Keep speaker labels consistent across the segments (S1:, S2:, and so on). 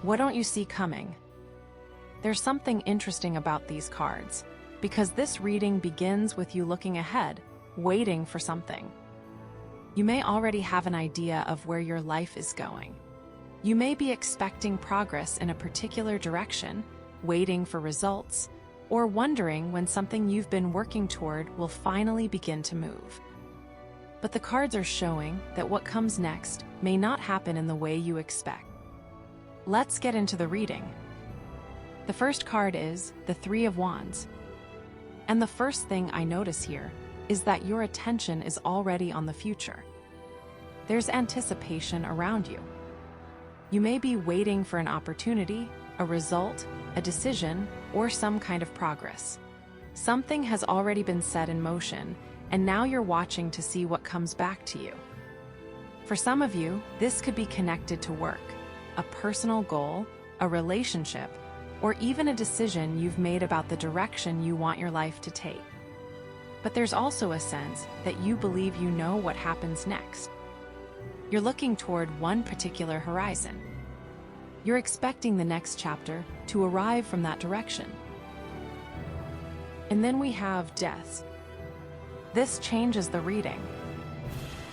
S1: What don't you see coming? There's something interesting about these cards, because this reading begins with you looking ahead, waiting for something. You may already have an idea of where your life is going. You may be expecting progress in a particular direction, waiting for results, or wondering when something you've been working toward will finally begin to move. But the cards are showing that what comes next may not happen in the way you expect. Let's get into the reading. The first card is the Three of Wands. And the first thing I notice here is that your attention is already on the future. There's anticipation around you. You may be waiting for an opportunity, a result, a decision, or some kind of progress. Something has already been set in motion, and now you're watching to see what comes back to you. For some of you, this could be connected to work, a personal goal, a relationship, or even a decision you've made about the direction you want your life to take. But there's also a sense that you believe you know what happens next. You're looking toward one particular horizon. You're expecting the next chapter to arrive from that direction. And then we have Death. This changes the reading.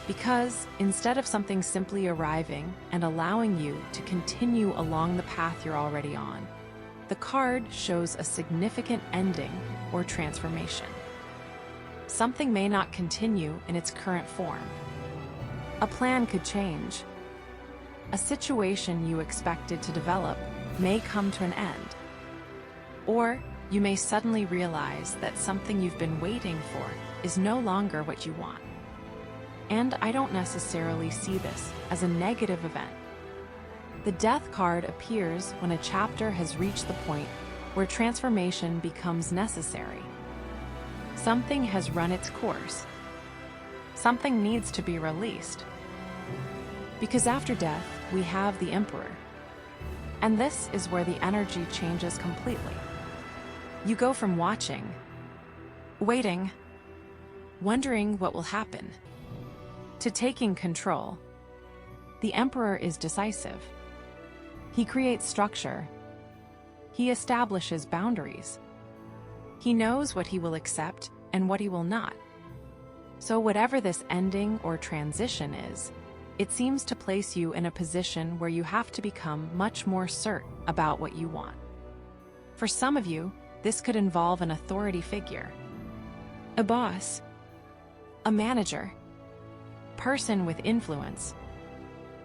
S1: Because instead of something simply arriving and allowing you to continue along the path you're already on, the card shows a significant ending or transformation. Something may not continue in its current form. A plan could change. A situation you expected to develop may come to an end. Or you may suddenly realize that something you've been waiting for is no longer what you want. And I don't necessarily see this as a negative event. The Death card appears when a chapter has reached the point where transformation becomes necessary. Something has run its course. Something needs to be released. Because after death, we have the Emperor. And this is where the energy changes completely. You go from watching, waiting, wondering what will happen, to taking control. The Emperor is decisive. He creates structure. He establishes boundaries. He knows what he will accept and what he will not. So whatever this ending or transition is, it seems to place you in a position where you have to become much more certain about what you want. For some of you, this could involve an authority figure, a boss, a manager, person with influence,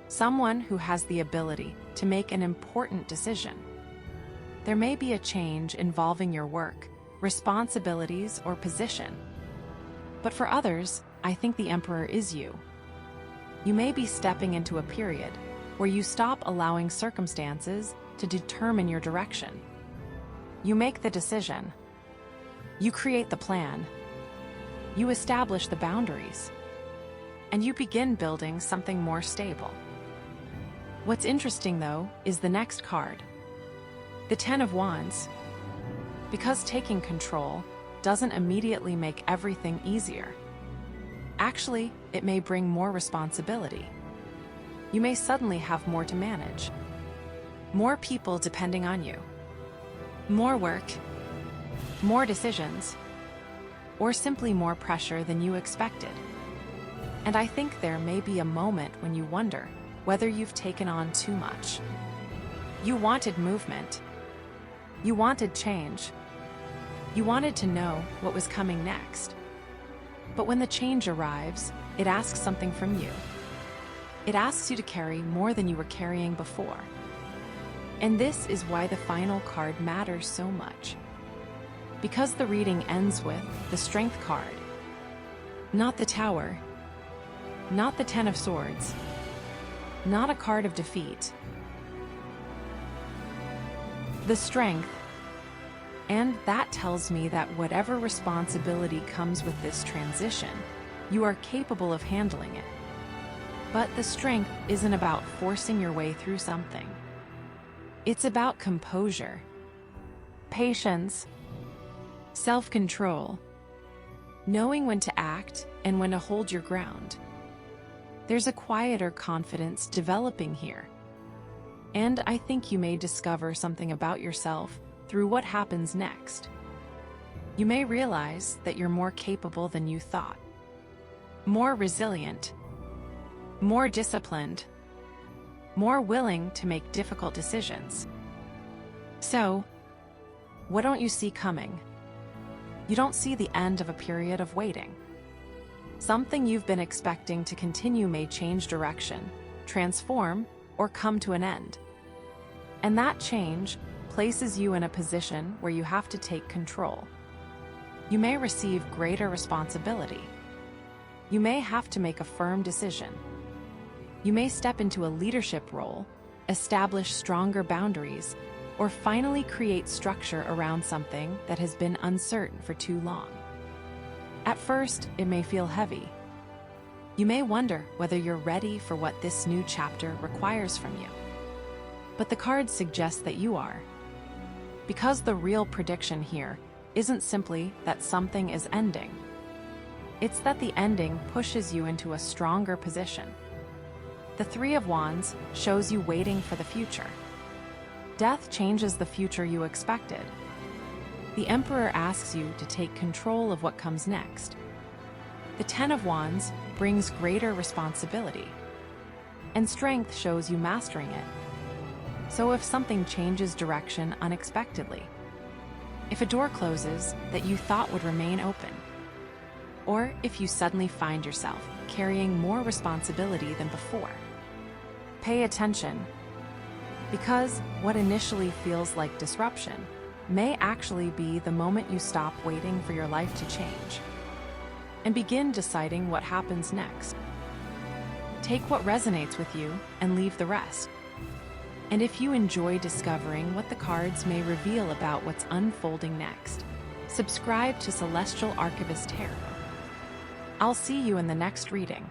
S1: someone who has the ability to make an important decision. There may be a change involving your work, responsibilities, or position. But for others, I think the Emperor is you. You may be stepping into a period where you stop allowing circumstances to determine your direction. You make the decision. You create the plan. You establish the boundaries. And you begin building something more stable. What's interesting, though, is the next card, the Ten of Wands. Because taking control doesn't immediately make everything easier. Actually, it may bring more responsibility. You may suddenly have more to manage. More people depending on you. More work. More decisions. Or simply more pressure than you expected. And I think there may be a moment when you wonder whether you've taken on too much. You wanted movement. You wanted change. You wanted to know what was coming next. But when the change arrives, it asks something from you. It asks you to carry more than you were carrying before. And this is why the final card matters so much. Because the reading ends with the Strength card. Not the Tower. Not the Ten of Swords. Not a card of defeat. The Strength. And that tells me that whatever responsibility comes with this transition, you are capable of handling it. But the strength isn't about forcing your way through something. It's about composure, patience, self-control, knowing when to act and when to hold your ground. There's a quieter confidence developing here. And I think you may discover something about yourself through what happens next. You may realize that you're more capable than you thought, more resilient, more disciplined, more willing to make difficult decisions. So, what don't you see coming? You don't see the end of a period of waiting. Something you've been expecting to continue may change direction, transform, or come to an end. And that change places you in a position where you have to take control. You may receive greater responsibility. You may have to make a firm decision. You may step into a leadership role, establish stronger boundaries, or finally create structure around something that has been uncertain for too long. At first, it may feel heavy. You may wonder whether you're ready for what this new chapter requires from you. But the cards suggest that you are. Because the real prediction here isn't simply that something is ending. It's that the ending pushes you into a stronger position. The Three of Wands shows you waiting for the future. Death changes the future you expected. The Emperor asks you to take control of what comes next. The Ten of Wands brings greater responsibility. And Strength shows you mastering it. So if something changes direction unexpectedly, if a door closes that you thought would remain open, or if you suddenly find yourself carrying more responsibility than before, pay attention, because what initially feels like disruption may actually be the moment you stop waiting for your life to change and begin deciding what happens next. Take what resonates with you and leave the rest. And if you enjoy discovering what the cards may reveal about what's unfolding next, subscribe to Celestial Archivist Tarot. I'll see you in the next reading.